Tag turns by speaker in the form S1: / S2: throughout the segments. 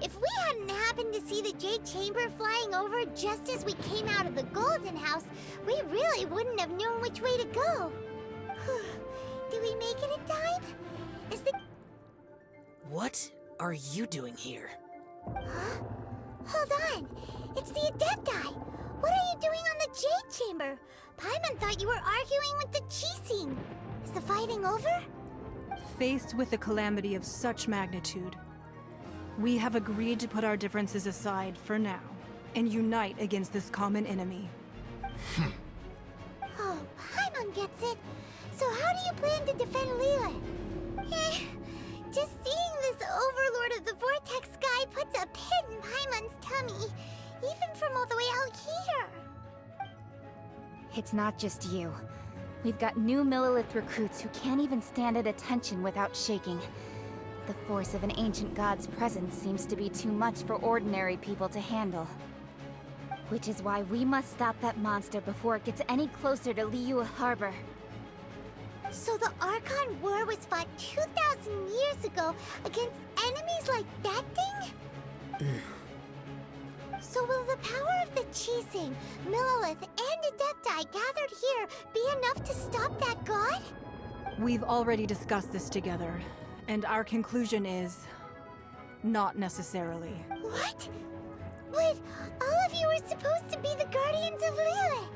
S1: If we hadn't happened to see the Jade Chamber flying over just as we came out of the Golden House, we really wouldn't have known which way to go. Did we make it in time? Is the...
S2: What are you doing here?
S1: Huh? Hold on. It's the Adepti. What are you doing on the Jade Chamber? Paimon thought you were arguing with the Chising. Is the fighting over?
S3: Faced with a calamity of such magnitude, we have agreed to put our differences aside for now and unite against this common enemy.
S1: Oh, Paimon gets it. So how do you plan to defend Lila? Just seeing this Overlord of the Vortex guy puts a pit in Paimon's tummy, even from all the way out here.
S4: It's not just you. We've got new Millilith recruits who can't even stand at attention without shaking. The force of an ancient god's presence seems to be too much for ordinary people to handle. Which is why we must stop that monster before it gets any closer to Liyue Harbor.
S1: So the Archon War was fought 2,000 years ago against enemies like that thing? So will the power of the Chising, Millilith, and Adepti gathered here be enough to stop that god?
S3: We've already discussed this together, and our conclusion is... not necessarily.
S1: What? But all of you were supposed to be the guardians of Liyue.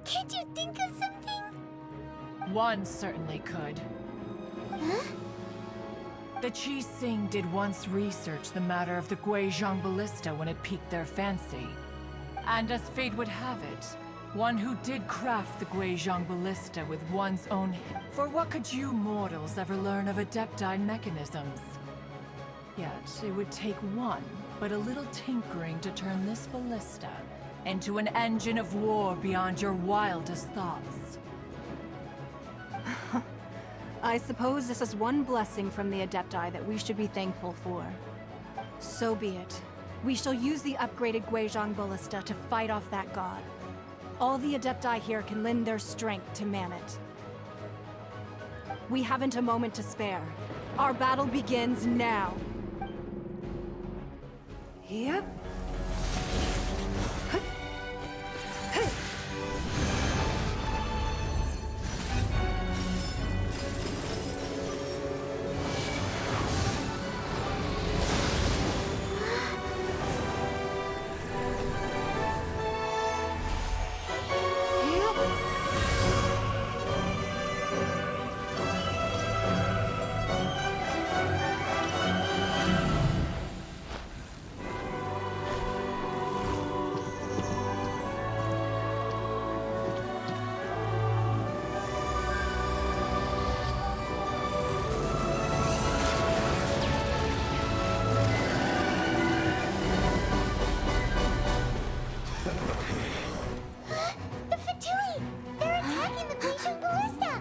S1: Can't you think of something?
S5: One certainly could.
S1: Huh?
S5: The Chising did once research the matter of the Guizhong Ballista when it piqued their fancy. And as fate would have it, one who did craft the Guizhong Ballista with one's own hand. For what could you mortals ever learn of Adepti mechanisms? Yet, it would take one, but a little tinkering to turn this ballista into an engine of war beyond your wildest thoughts.
S3: I suppose this is one blessing from the Adepti that we should be thankful for. So be it. We shall use the upgraded Guizhong Ballista to fight off that god. All the Adepti here can lend their strength to man it. We haven't a moment to spare. Our battle begins now. Yep.
S1: The Fatui! They're attacking the Guizhong Ballista!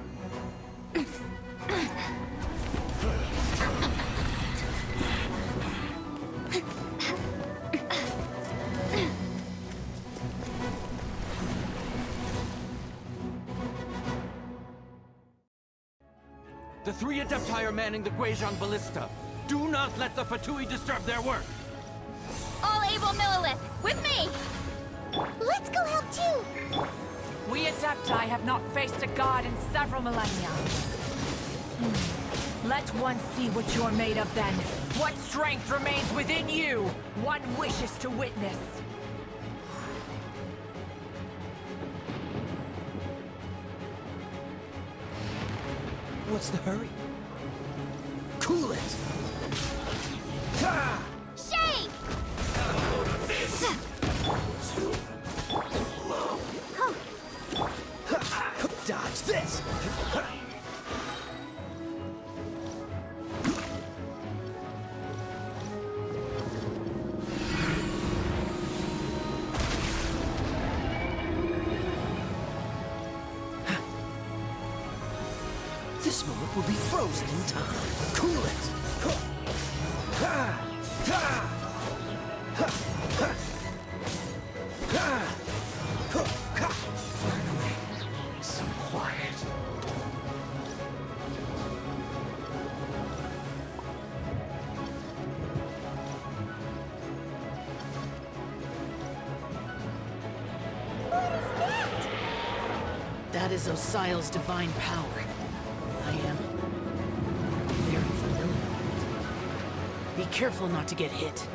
S6: The three Adepti are manning the Guizhong Ballista. Do not let the Fatui disturb their work!
S4: All able Millilith, with me!
S1: Let's go help too!
S5: We Adepti have not faced a god in several millennia. Let one see what you're made of then. What strength remains within you, one wishes to witness.
S2: What's the hurry? Cool it! Ha!
S4: Shake!
S2: Dodge this! This moment will be frozen in time. Cool it! Finally, some quiet. is Osial's divine power. I am very familiar with it. Be careful not to get hit.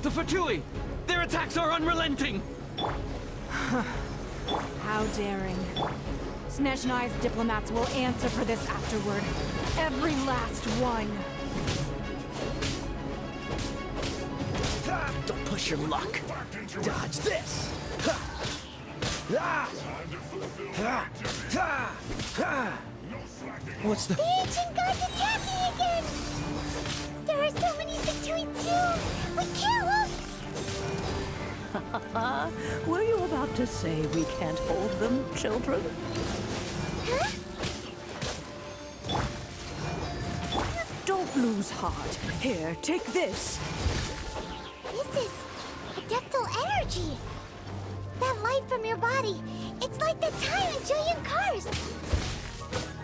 S6: The Fatui! Their attacks are unrelenting!
S3: How daring. Snezhnai's diplomats will answer for this afterward. Every last one.
S2: Don't push your luck. Dodge this!
S6: What's the...
S1: The ancient gods attacking again! There are so many Fatui too! We can't look!
S7: Were you about to say we can't hold them, children?
S1: Huh?
S7: Don't lose heart. Here, take this.
S1: This is adeptal energy! That light from your body, it's like the time in Julian Cars!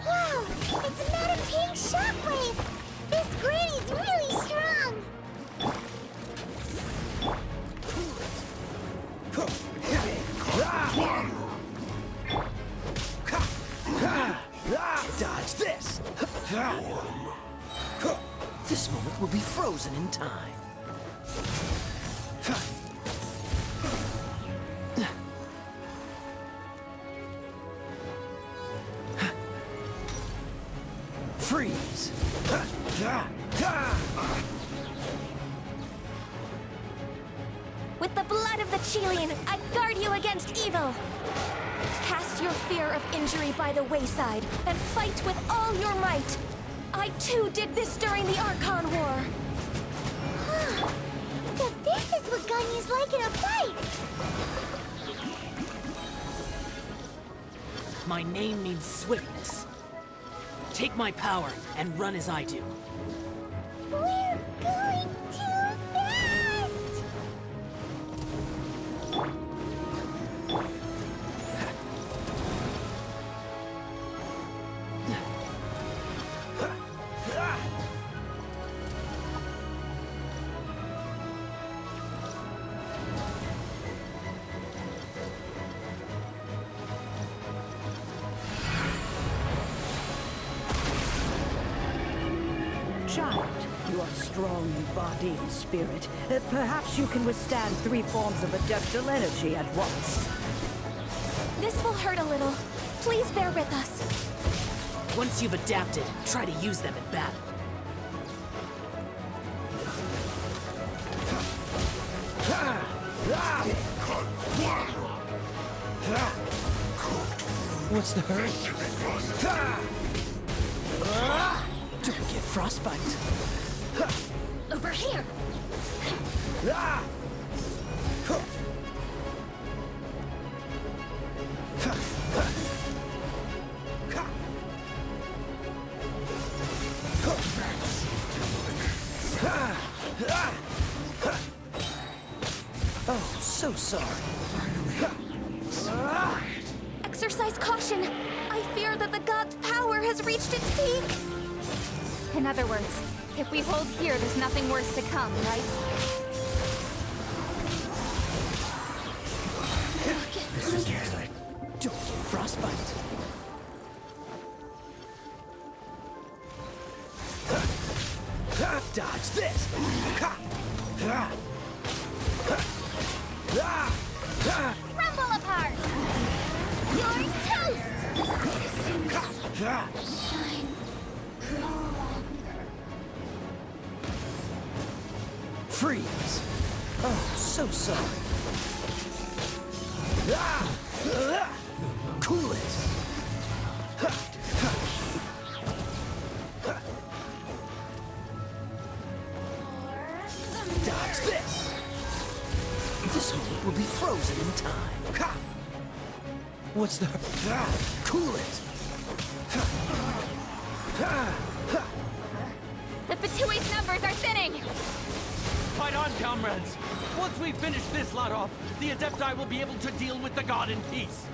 S1: Wow! It's not a pink shockwave! This granny's really strong!
S2: Dodge this! This moment will be frozen in time. Freeze!
S8: With the blood of the Chilean, I guard you against evil! Cast your fear of injury by the wayside, and fight with all your might! I too did this during the Archon War!
S1: So this is what Ganya's like in a fight!
S2: My name means swiftness. Take my power and run as I do.
S1: We're going too fast!
S7: Child, you are strong in body and spirit. Perhaps you can withstand 3 forms of adeptal energy at once.
S8: This will hurt a little. Please bear with us.
S2: Once you've adapted, try to use them in battle.
S6: What's the hurry?
S2: Don't get frostbite.
S8: Over here!
S2: Oh, so sorry.
S8: Exercise caution! I fear that the god's power has reached its peak!
S4: In other words, if we hold here, there's nothing worse to come, right?
S2: Don't get frostbite. Dodge this!
S1: Crumble apart! You're toast!
S2: Freeze! Oh, so sorry. Cool it! Dodge this! This moment will be frozen in time. What's the... Cool it!
S4: The Fatui's numbers are thinning!
S6: Fight on, comrades! Once we finish this lot off, the Adepti will be able to deal with the god in peace.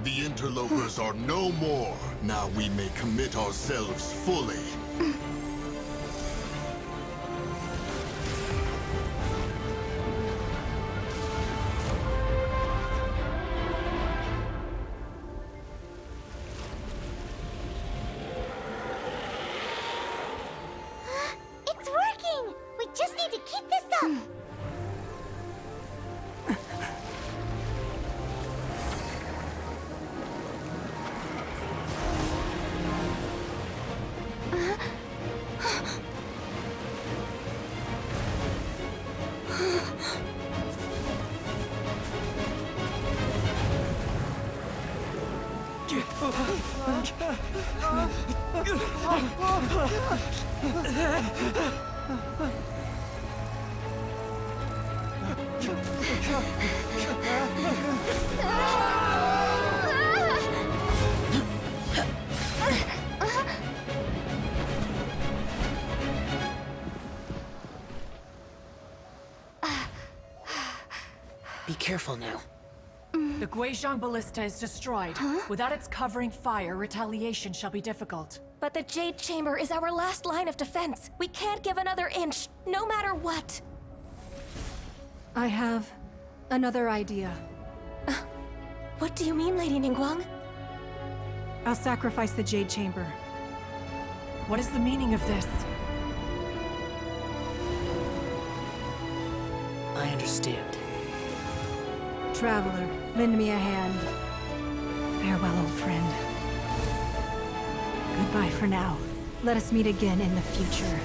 S9: The interlopers are no more. Now we may commit ourselves fully.
S1: It's working! We just need to keep this up!
S2: Be careful now.
S5: The Guizhong Ballista is destroyed. Without its covering fire, retaliation shall be difficult.
S8: But the Jade Chamber is our last line of defense. We can't give another inch, no matter what.
S3: I have another idea.
S8: What do you mean, Lady Ningguang?
S3: I'll sacrifice the Jade Chamber.
S5: What is the meaning of this?
S2: I understand.
S3: Traveler, lend me a hand. Farewell, old friend. Goodbye for now. Let us meet again in the future.